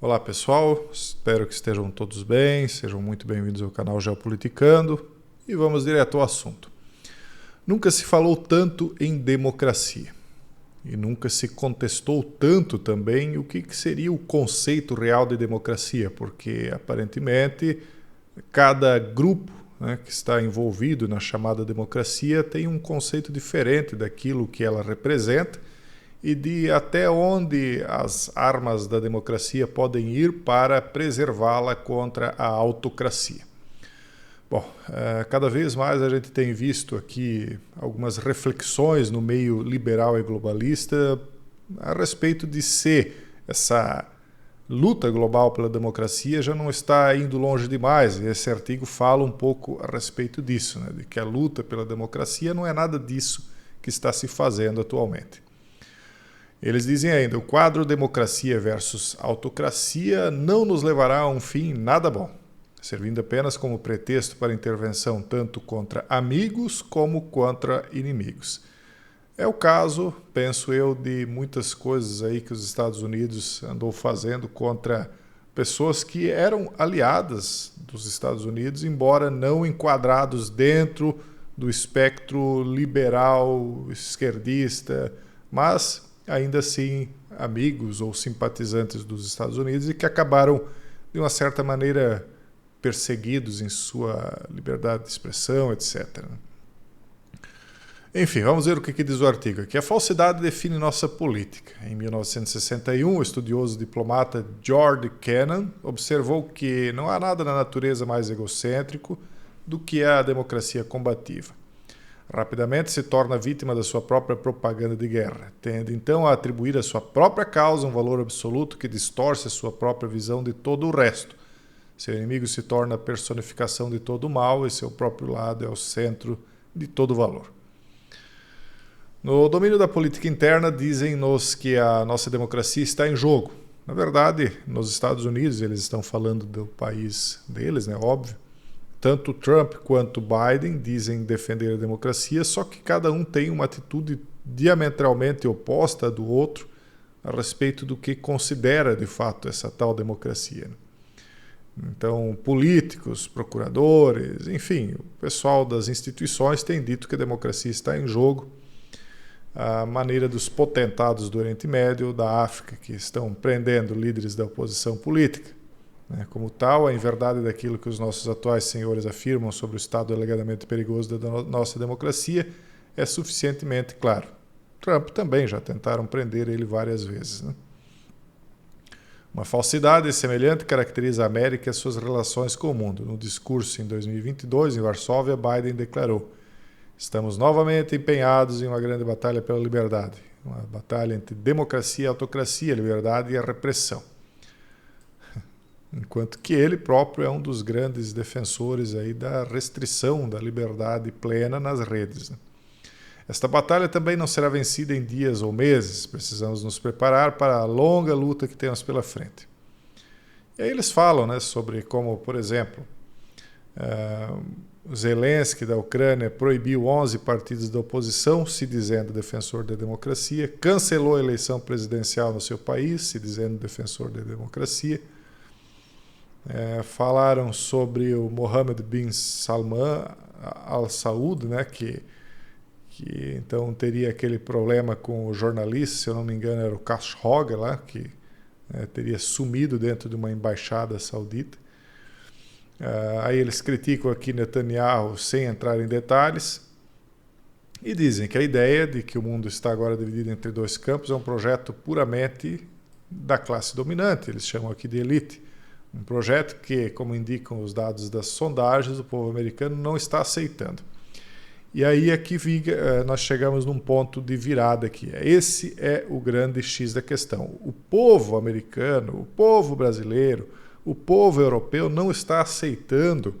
Olá pessoal, espero que estejam todos bem, sejam muito bem-vindos ao canal Geopoliticando e vamos direto ao assunto. Nunca se falou tanto em democracia e nunca se contestou tanto também o que seria o conceito real de democracia, porque aparentemente cada grupo que está envolvido na chamada democracia tem um conceito diferente daquilo que ela representa e de até onde as armas da democracia podem ir para preservá-la contra a autocracia. Bom, cada vez mais a gente tem visto aqui algumas reflexões no meio liberal e globalista a respeito de se essa luta global pela democracia já não está indo longe demais. E esse artigo fala um pouco a respeito disso, de que a luta pela democracia não é nada disso que está se fazendo atualmente. Eles dizem ainda, o quadro democracia versus autocracia não nos levará a um fim nada bom, servindo apenas como pretexto para intervenção tanto contra amigos como contra inimigos. É o caso, penso eu, de muitas coisas aí que os Estados Unidos andou fazendo contra pessoas que eram aliadas dos Estados Unidos, embora não enquadrados dentro do espectro liberal, esquerdista, mas ainda assim amigos ou simpatizantes dos Estados Unidos e que acabaram, de uma certa maneira, perseguidos em sua liberdade de expressão, etc. Enfim, vamos ver o que diz o artigo aqui. A falsidade define nossa política. Em 1961, o estudioso diplomata George Kennan observou que não há nada na natureza mais egocêntrico do que a democracia combativa. Rapidamente se torna vítima da sua própria propaganda de guerra, tende então a atribuir à sua própria causa um valor absoluto que distorce a sua própria visão de todo o resto. Seu inimigo se torna a personificação de todo o mal e seu próprio lado é o centro de todo o valor. No domínio da política interna, dizem-nos que a nossa democracia está em jogo. Na verdade, nos Estados Unidos, eles estão falando do país deles, óbvio. Tanto Trump quanto Biden dizem defender a democracia, só que cada um tem uma atitude diametralmente oposta do outro a respeito do que considera de fato essa tal democracia. Então, políticos, procuradores, enfim, o pessoal das instituições tem dito que a democracia está em jogo. A maneira dos potentados do Oriente Médio ou da África, que estão prendendo líderes da oposição política. Como tal, a inverdade daquilo que os nossos atuais senhores afirmam sobre o estado alegadamente perigoso da nossa democracia é suficientemente claro. Trump também já tentaram prender ele várias vezes. Uma falsidade semelhante caracteriza a América e suas relações com o mundo. No discurso em 2022, em Varsóvia, Biden declarou: estamos novamente empenhados em uma grande batalha pela liberdade, uma batalha entre democracia e autocracia, liberdade e a repressão. Enquanto que ele próprio é um dos grandes defensores aí da restrição da liberdade plena nas redes. Esta batalha também não será vencida em dias ou meses, precisamos nos preparar para a longa luta que temos pela frente. E aí eles falam sobre como, por exemplo, Zelensky da Ucrânia proibiu 11 partidos da oposição, se dizendo defensor da democracia, cancelou a eleição presidencial no seu país, se dizendo defensor da democracia. Falaram sobre o Mohammed bin Salman Al Saud, que então teria aquele problema com o jornalista, se eu não me engano era o Khashoggi lá, que teria sumido dentro de uma embaixada saudita. Aí eles criticam aqui Netanyahu sem entrar em detalhes e dizem que a ideia de que o mundo está agora dividido entre dois campos é um projeto puramente da classe dominante, eles chamam aqui de elite. Um projeto que, como indicam os dados das sondagens, o povo americano não está aceitando. E aí aqui nós chegamos num ponto de virada aqui. Esse é o grande X da questão. O povo americano, o povo brasileiro, o povo europeu não está aceitando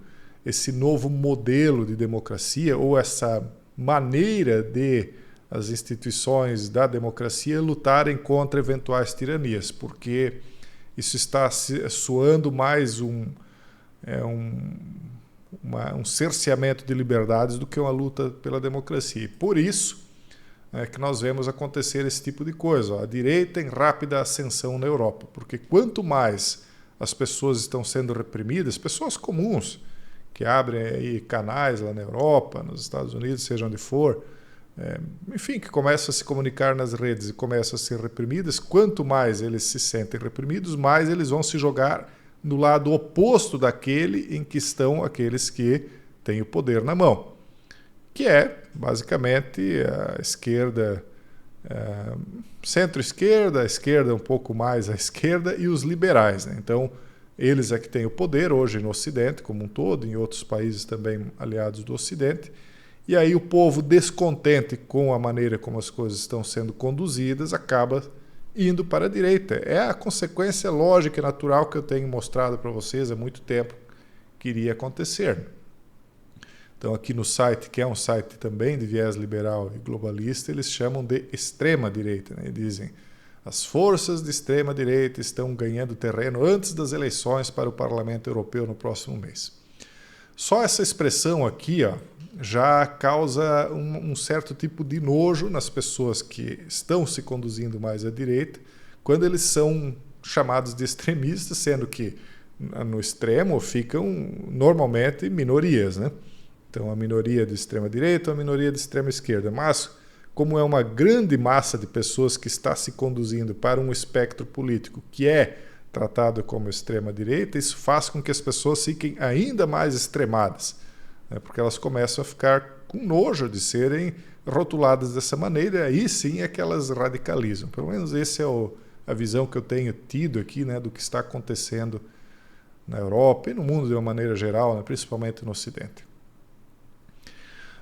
esse novo modelo de democracia ou essa maneira de as instituições da democracia lutarem contra eventuais tiranias, porque isso está soando mais um cerceamento de liberdades do que uma luta pela democracia. E por isso, que nós vemos acontecer esse tipo de coisa. A direita em rápida ascensão na Europa, porque quanto mais as pessoas estão sendo reprimidas, pessoas comuns que abrem aí canais lá na Europa, nos Estados Unidos, seja onde for, enfim, que começam a se comunicar nas redes e começam a ser reprimidas, quanto mais eles se sentem reprimidos, mais eles vão se jogar no lado oposto daquele em que estão aqueles que têm o poder na mão, que é basicamente a esquerda, centro-esquerda, a esquerda um pouco mais à esquerda e os liberais, né? Então, eles é que têm o poder hoje no Ocidente como um todo, em outros países também aliados do Ocidente. E aí o povo descontente com a maneira como as coisas estão sendo conduzidas acaba indo para a direita. É a consequência lógica e natural que eu tenho mostrado para vocês há muito tempo que iria acontecer. Então aqui no site, que é um site também de viés liberal e globalista, eles chamam de extrema-direita, né? Dizem: as forças de extrema-direita estão ganhando terreno antes das eleições para o Parlamento Europeu no próximo mês. Só essa expressão aqui, já causa um certo tipo de nojo nas pessoas que estão se conduzindo mais à direita, quando eles são chamados de extremistas, sendo que no extremo ficam normalmente minorias, né? Então, a minoria de extrema-direita, a minoria de extrema-esquerda. Mas, como é uma grande massa de pessoas que está se conduzindo para um espectro político que é tratado como extrema-direita, isso faz com que as pessoas fiquem ainda mais extremadas, né? Porque elas começam a ficar com nojo de serem rotuladas dessa maneira, e aí sim é que elas radicalizam. Pelo menos essa é a visão que eu tenho tido aqui, né, do que está acontecendo na Europa e no mundo de uma maneira geral, né, principalmente no Ocidente.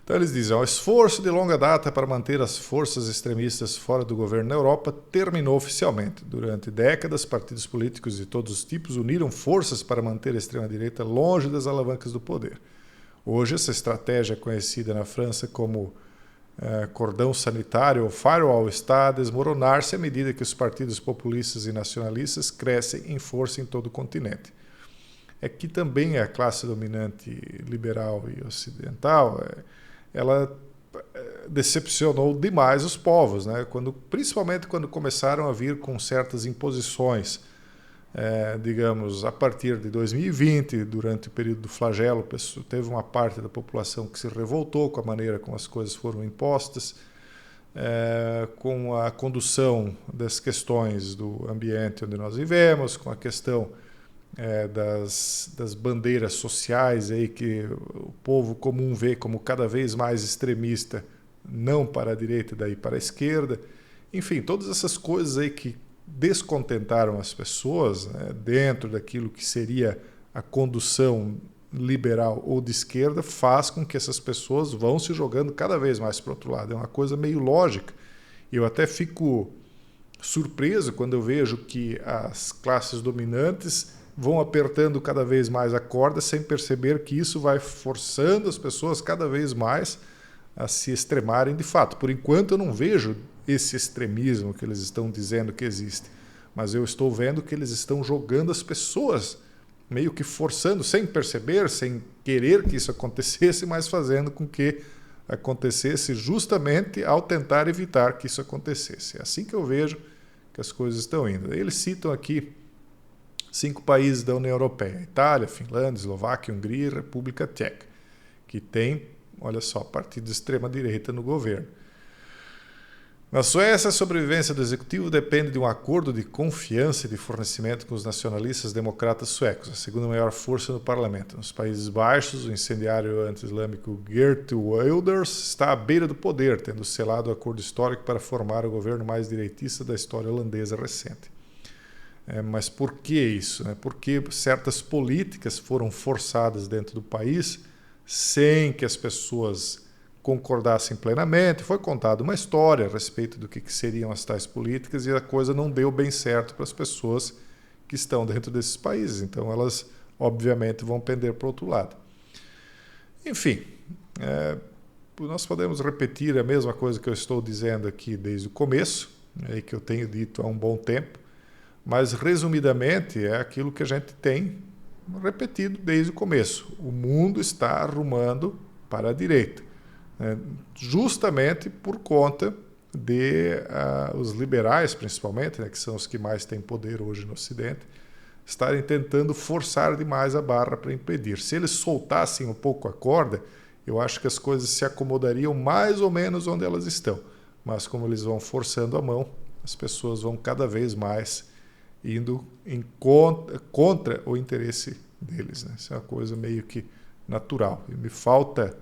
Então eles dizem: o esforço de longa data para manter as forças extremistas fora do governo na Europa terminou oficialmente. Durante décadas, partidos políticos de todos os tipos uniram forças para manter a extrema-direita longe das alavancas do poder. Hoje, essa estratégia, conhecida na França como cordão sanitário ou firewall, está a desmoronar-se à medida que os partidos populistas e nacionalistas crescem em força em todo o continente. É que também a classe dominante liberal e ocidental ela decepcionou demais os povos, né? Principalmente quando começaram a vir com certas imposições, digamos, a partir de 2020, durante o período do flagelo, teve uma parte da população que se revoltou com a maneira como as coisas foram impostas, com a condução das questões do ambiente onde nós vivemos, com a questão das bandeiras sociais aí que o povo comum vê como cada vez mais extremista, não para a direita, daí para a esquerda. Enfim, todas essas coisas aí que descontentaram as pessoas, né, dentro daquilo que seria a condução liberal ou de esquerda, faz com que essas pessoas vão se jogando cada vez mais para o outro lado. É uma coisa meio lógica. Eu até fico surpreso quando eu vejo que as classes dominantes vão apertando cada vez mais a corda sem perceber que isso vai forçando as pessoas cada vez mais a se extremarem de fato. Por enquanto eu não vejo esse extremismo que eles estão dizendo que existe, mas eu estou vendo que eles estão jogando as pessoas, meio que forçando, sem perceber, sem querer que isso acontecesse, mas fazendo com que acontecesse justamente ao tentar evitar que isso acontecesse. É assim que eu vejo que as coisas estão indo. Eles citam aqui 5 países da União Europeia: Itália, Finlândia, Eslováquia, Hungria e República Tcheca, que tem, olha só, partido de extrema-direita no governo. Na Suécia, a sobrevivência do executivo depende de um acordo de confiança e de fornecimento com os nacionalistas democratas suecos, a segunda maior força no parlamento. Nos Países Baixos, o incendiário anti-islâmico Geert Wilders está à beira do poder, tendo selado o acordo histórico para formar o governo mais direitista da história holandesa recente. Mas por que isso? Porque certas políticas foram forçadas dentro do país sem que as pessoas concordassem plenamente. Foi contada uma história a respeito do que seriam as tais políticas e a coisa não deu bem certo para as pessoas que estão dentro desses países. Então elas, obviamente, vão pender para o outro lado. Enfim, nós podemos repetir a mesma coisa que eu estou dizendo aqui desde o começo, que eu tenho dito há um bom tempo, mas, resumidamente, é aquilo que a gente tem repetido desde o começo. O mundo está arrumando para a direita, justamente por conta de os liberais, principalmente, né, que são os que mais têm poder hoje no Ocidente, estarem tentando forçar demais a barra para impedir. Se eles soltassem um pouco a corda, eu acho que as coisas se acomodariam mais ou menos onde elas estão. Mas como eles vão forçando a mão, as pessoas vão cada vez mais indo contra o interesse deles, né? Isso é uma coisa meio que natural. E me falta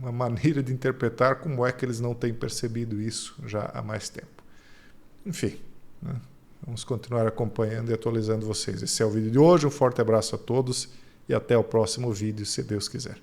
uma maneira de interpretar como é que eles não têm percebido isso já há mais tempo. Enfim, né? Vamos continuar acompanhando e atualizando vocês. Esse é o vídeo de hoje. Um forte abraço a todos e até o próximo vídeo, se Deus quiser.